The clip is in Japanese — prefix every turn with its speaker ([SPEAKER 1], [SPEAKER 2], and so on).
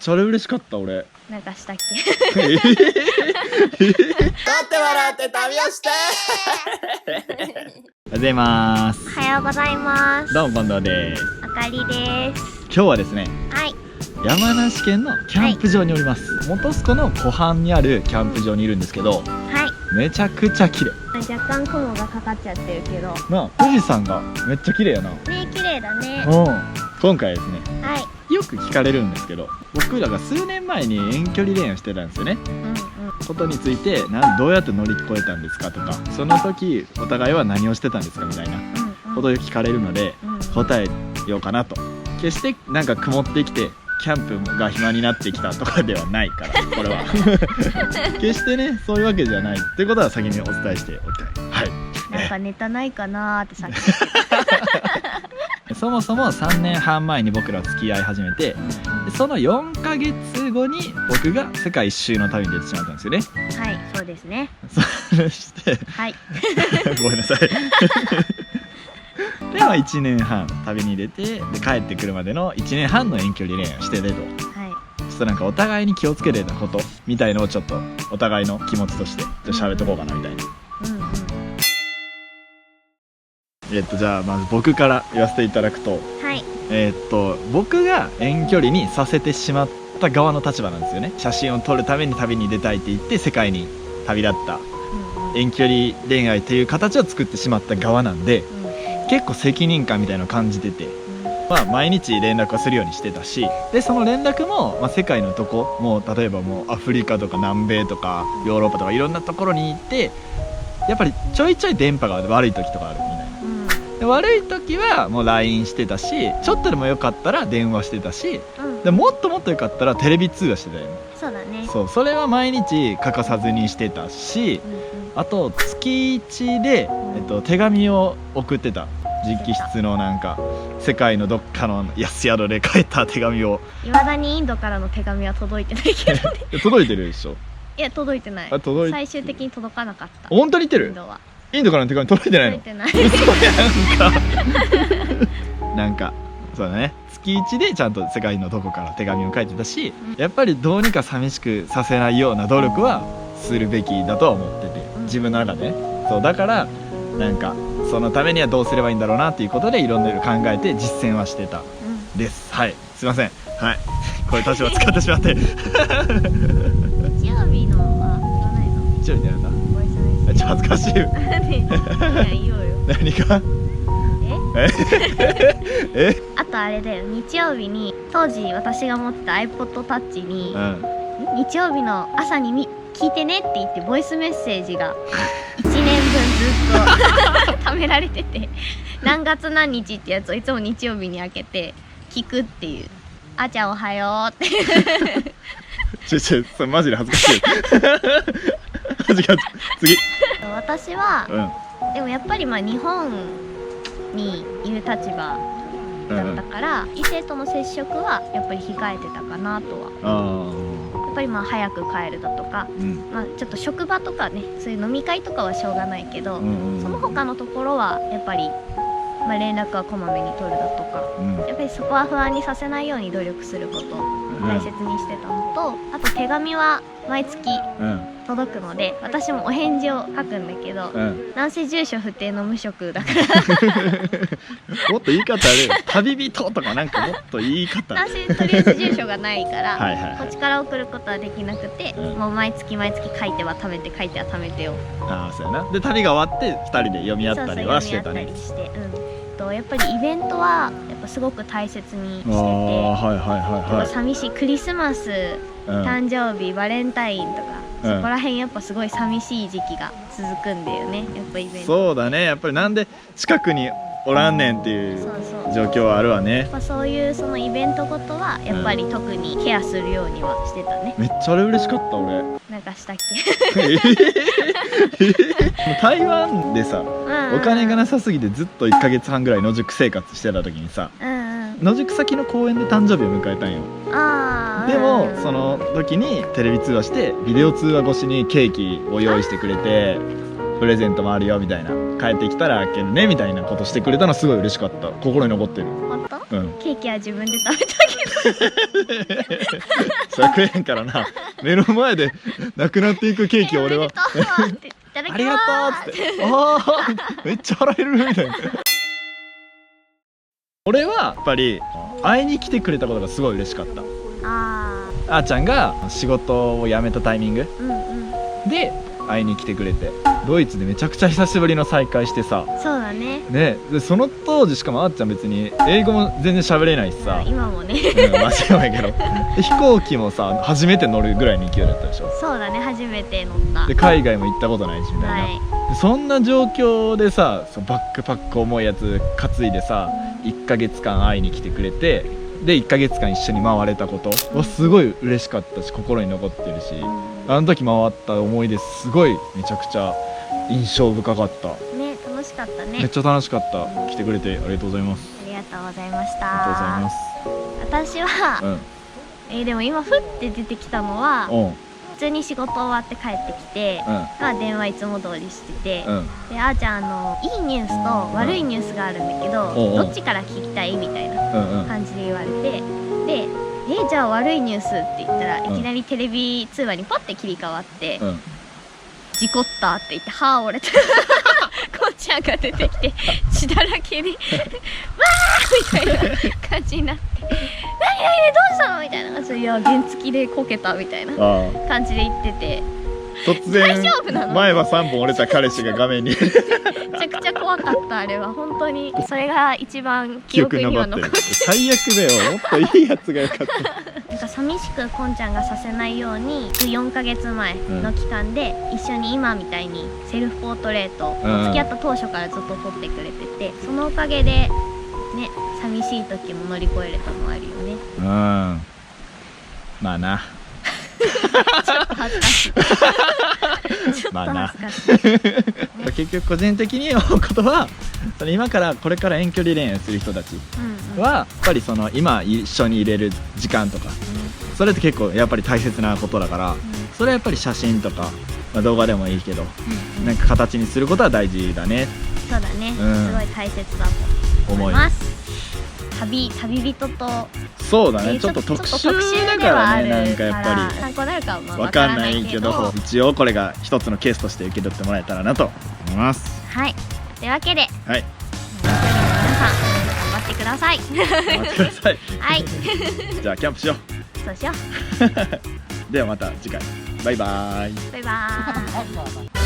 [SPEAKER 1] ちゃ嬉しかった俺。
[SPEAKER 2] なんかしたっけ。
[SPEAKER 3] 取って笑って旅をして
[SPEAKER 1] おはようございます。
[SPEAKER 2] おはようございます。
[SPEAKER 1] どうも近藤です。
[SPEAKER 2] あかりです。
[SPEAKER 1] 今日はですね、
[SPEAKER 2] はい。
[SPEAKER 1] 山梨県のキャンプ場におります。本栖湖の湖畔にあるキャンプ場にいるんですけど、
[SPEAKER 2] はい。
[SPEAKER 1] めちゃくちゃ綺麗。
[SPEAKER 2] 若干雲がかかっちゃってるけど。
[SPEAKER 1] なあ、富士山がめっちゃ綺麗やな。
[SPEAKER 2] ね、綺麗だね。
[SPEAKER 1] うん。今回ですね、
[SPEAKER 2] はい。
[SPEAKER 1] よく聞かれるんですけど、僕らが数年前に遠距離恋愛をしてたんですよね。ことについてどうやって乗り越えたんですかとか、その時お互いは何をしてたんですかみたいなことを聞かれるので、答えようかなと。決してなんか曇ってきてキャンプが暇になってきたとかではないから、これは決してね、そういうわけじゃないってことは先にお伝えしておきたい。はい。
[SPEAKER 2] なんかネタないかなーってさっき
[SPEAKER 1] そもそも3年半前に僕ら付き合い始めて、その4ヶ月後に僕が世界一周の旅に出てしまったんですよね。
[SPEAKER 2] はい、そうですね。
[SPEAKER 1] そして
[SPEAKER 2] はい
[SPEAKER 1] ごめんなさいで、1年半旅に出て、で帰ってくるまでの1年半の遠距離恋愛をしててと、
[SPEAKER 2] はい、
[SPEAKER 1] ちょっとなんかお互いに気をつけてたことみたいのをちょっとお互いの気持ちとして喋っとこうかなみたいな。じゃあまず僕から言わせていただくと、
[SPEAKER 2] はい、
[SPEAKER 1] 僕が遠距離にさせてしまった側の立場なんですよね。写真を撮るために旅に出たいって言って世界に旅立った遠距離恋愛という形を作ってしまった側なんで、結構責任感みたいなのを感じてて、まあ毎日連絡をするようにしてたし、でその連絡も、世界のとこ、もう例えばもうアフリカとか南米とかヨーロッパとかいろんなところに行って、やっぱりちょいちょい電波が悪い時とかあるみたいな。で悪い時はもう LINE してたし、ちょっとでもよかったら電話してたし、でもっともっとよかったらテレビ通話してたよね。
[SPEAKER 2] そうだね。
[SPEAKER 1] そう、それは毎日欠かさずにしてたし、あと月1で、手紙を送ってた。直筆のなんか世界のどっかの安宿で書いた手紙を。
[SPEAKER 2] いまだにインドからの手紙は届いてないけどね
[SPEAKER 1] 届いてるでしょ。
[SPEAKER 2] いや、届いてない。最終的に届かなかった。
[SPEAKER 1] 本当に言ってる？インドからの手紙届いてないの？
[SPEAKER 2] 届いてない。
[SPEAKER 1] 嘘やんかなんかそうだね、月1でちゃんと世界のどこから手紙を書いてたし、やっぱりどうにか寂しくさせないような努力はするべきだとは思ってて、自分の中でね。そうだからなんかそのためにはどうすればいいんだろうなっていうことでいろんな考えて実践はしてたです。はい、すいません。はい、こういう立場使ってしまって日
[SPEAKER 2] 曜日のは言わないの？
[SPEAKER 1] 日曜日ってなんだ？ちょっと恥ずかしい。
[SPEAKER 2] いや、言おうよ。
[SPEAKER 1] 何か？
[SPEAKER 2] あとあれだよ、日曜日に当時私が持ってた iPod Touch に、日曜日の朝に聞いてねって言ってボイスメッセージが1年分ずっと貯められてて、何月何日ってやつをいつも日曜日に開けて聞くっていう。あちゃんおはようって
[SPEAKER 1] それマジで恥ずかしいマジか。次。
[SPEAKER 2] 私は、でもやっぱり日本にいる立場だったから、異性との接触はやっぱり控えてたかなとは。やっぱり早く帰るだとか、ちょっと職場とかね、そういう飲み会とかはしょうがないけど、その他のところはやっぱり、連絡はこまめに取るだとか、やっぱりそこは不安にさせないように努力することを大切にしてたのと、あと手紙は毎月届くので、私もお返事を書くんだけど、なんせ住所不定の無職だから
[SPEAKER 1] もっと言い方ある。旅人とかなんかもっと言い方。
[SPEAKER 2] なんせとりあえず住所がないからこっちから送ることはできなくて、もう毎月書いては貯めて書いては貯めてを。ああ、そうやな。で旅が終わって2人で読み合ったりはしてたね。やっぱりイベントはやっぱすごく大切にしてて、寂しいクリスマス、誕生日、バレンタインとか、そこら辺やっぱすごい寂しい時期が続くんだよね、やっぱイベント。そうだね、やっぱりなんで近くにおらんねんっていう状況はあるわね。やっぱそういうそのイベントごとはやっぱり特にケアするようにはしてたね。めっちゃあれ嬉しかった俺。なんかしたっけ台湾でさ、お金がなさすぎてずっと1ヶ月半ぐらい野宿生活してた時にさ、野宿先の公園で誕生日を迎えたんよ。でもその時にテレビ通話してビデオ通話越しにケーキを用意してくれて、プレゼントもあるよみたいな、帰ってきたら開けるねみたいなことしてくれたのすごい嬉しかった。心に残ってる。本当？ケーキは自分で食べたけど
[SPEAKER 1] それ食えへんからな。目の前でなくなっていくケーキを俺は
[SPEAKER 2] おめでとうっていただきます
[SPEAKER 1] ありがとうっつってああめっちゃ笑えるみたいな。俺はやっぱり会いに来てくれたことがすごい嬉しかった。
[SPEAKER 2] あ
[SPEAKER 1] あーちゃんが仕事を辞めたタイミング
[SPEAKER 2] ーうんうん
[SPEAKER 1] で会いに来てくれて、ドイツでめちゃくちゃ久しぶりの再会してさ、
[SPEAKER 2] そうだね。
[SPEAKER 1] ね、でその当時しかもあーちゃん別に英語も全然喋れないしさ、
[SPEAKER 2] 今もね
[SPEAKER 1] マジやばいけどで飛行機もさ初めて乗るぐらいの勢いだったでしょ。
[SPEAKER 2] そうだね、初めて乗った。
[SPEAKER 1] で海外も行ったことないしみたいな、
[SPEAKER 2] はい
[SPEAKER 1] でそんな状況でさ、バックパック重いやつ担いでさ1ヶ月間会いに来てくれて、で1ヶ月間一緒に回れたことはすごい嬉しかったし心に残ってるし、あの時回った思い出すごいめちゃくちゃ印象深かった。
[SPEAKER 2] ね、楽しかったね。
[SPEAKER 1] めっちゃ楽しかった。来てくれてありがとうございます。
[SPEAKER 2] ありがとうございました。
[SPEAKER 1] ありがとうございます。
[SPEAKER 2] 私は、
[SPEAKER 1] うん
[SPEAKER 2] でも今ふって出てきたのは、
[SPEAKER 1] うん
[SPEAKER 2] 普通に仕事終わって帰ってきて、電話いつも通りしてて、
[SPEAKER 1] うん
[SPEAKER 2] であーちゃんいいニュースと悪いニュースがあるんだけど、
[SPEAKER 1] うん
[SPEAKER 2] どっちから聞きたいみたいな
[SPEAKER 1] うんうん
[SPEAKER 2] 感じで言われて、でじゃあ悪いニュースって言ったら、いきなりテレビ通話にパッて切り替わって、
[SPEAKER 1] うん
[SPEAKER 2] 事故ったって言って歯折れたこっちゃんが出てきて血だらけでわーみたいな感じになって「何どうしたの?」みたいな感じで「いや原付でこけた」みたいな
[SPEAKER 1] あ
[SPEAKER 2] 感じで言ってて、
[SPEAKER 1] 突然
[SPEAKER 2] 大丈夫なの
[SPEAKER 1] 前歯3本折れた彼氏が画面に
[SPEAKER 2] めちゃくちゃ怖かった。あれは本当にそれが一番記
[SPEAKER 1] 記
[SPEAKER 2] 憶に
[SPEAKER 1] 憶に残ってる。
[SPEAKER 2] は残って
[SPEAKER 1] 最悪だよ。もっといいやつがよかった。
[SPEAKER 2] なんか寂しくこんちゃんがさせないように4ヶ月前の期間で一緒に今みたいにセルフポートレート、付き合った当初からずっと撮ってくれてて、そのおかげでね、寂しい時も乗り越えれたのあるよね。
[SPEAKER 1] うん。まあな。
[SPEAKER 2] ちょっと恥ずかしいちょっと恥ずかしい、
[SPEAKER 1] 結局個人的に思うことは、その今からこれから遠距離恋愛する人たち
[SPEAKER 2] うん
[SPEAKER 1] はやっぱりその今一緒にいれる時間とか、それって結構やっぱり大切なことだから、それはやっぱり写真とか、まあ、動画でもいいけど、なんか形にすることは大事だね。
[SPEAKER 2] そうだね、
[SPEAKER 1] うん
[SPEAKER 2] すごい大切だと思います。旅人と
[SPEAKER 1] そうだね、ちょっと特殊だからね、なんかやっぱ
[SPEAKER 2] 参考になるかは
[SPEAKER 1] りわかんないけど、一応これが一つのケースとして受け取ってもらえたらなと思います。
[SPEAKER 2] はい、というわけで
[SPEAKER 1] はい、
[SPEAKER 2] 皆さん頑張ってください
[SPEAKER 1] 頑張ってください。
[SPEAKER 2] はい
[SPEAKER 1] じゃあキャンプしよ
[SPEAKER 2] そうしよ
[SPEAKER 1] う。ではまた次回。バイバーイ。
[SPEAKER 2] う。バイバーイ